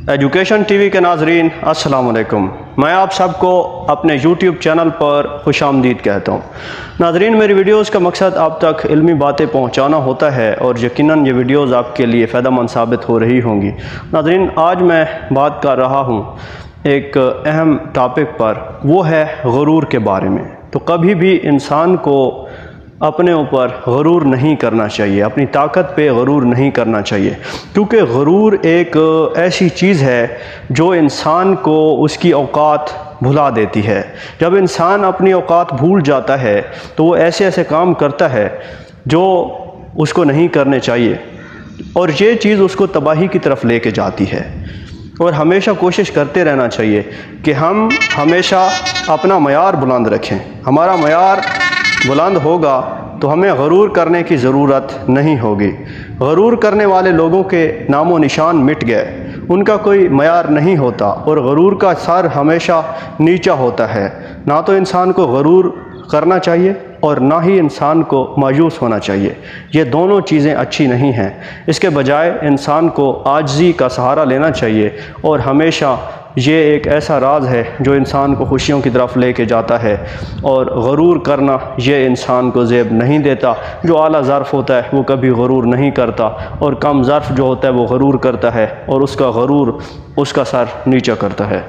Education T V کے ناظرین السلام علیکم۔ میں آپ سب کو اپنے یوٹیوب چینل پر خوش آمدید کہتا ہوں۔ ناظرین، میری ویڈیوز کا مقصد آپ تک علمی باتیں پہنچانا ہوتا ہے اور یقیناً یہ ویڈیوز آپ کے لیے فائدہ مند ثابت ہو رہی ہوں گی۔ ناظرین، آج میں بات کر رہا ہوں ایک اہم ٹاپک پر، وہ ہے غرور کے بارے میں۔ تو کبھی بھی انسان کو اپنے اوپر غرور نہیں کرنا چاہیے، اپنی طاقت پہ غرور نہیں کرنا چاہیے، کیونکہ غرور ایک ایسی چیز ہے جو انسان کو اس کی اوقات بھلا دیتی ہے۔ جب انسان اپنی اوقات بھول جاتا ہے تو وہ ایسے ایسے کام کرتا ہے جو اس کو نہیں کرنے چاہیے، اور یہ چیز اس کو تباہی کی طرف لے کے جاتی ہے۔ اور ہمیشہ کوشش کرتے رہنا چاہیے کہ ہم ہمیشہ اپنا معیار بلند رکھیں۔ ہمارا معیار بلند ہوگا تو ہمیں غرور کرنے کی ضرورت نہیں ہوگی۔ غرور کرنے والے لوگوں کے نام و نشان مٹ گئے، ان کا کوئی معیار نہیں ہوتا، اور غرور کا سر ہمیشہ نیچا ہوتا ہے۔ نہ تو انسان کو غرور کرنا چاہیے اور نہ ہی انسان کو مایوس ہونا چاہیے۔ یہ دونوں چیزیں اچھی نہیں ہیں۔ اس کے بجائے انسان کو عاجزی کا سہارا لینا چاہیے، اور ہمیشہ یہ ایک ایسا راز ہے جو انسان کو خوشیوں کی طرف لے کے جاتا ہے، اور غرور کرنا یہ انسان کو زیب نہیں دیتا۔ جو اعلیٰ ظرف ہوتا ہے وہ کبھی غرور نہیں کرتا، اور کم ظرف جو ہوتا ہے وہ غرور کرتا ہے، اور اس کا غرور اس کا سر نیچا کرتا ہے۔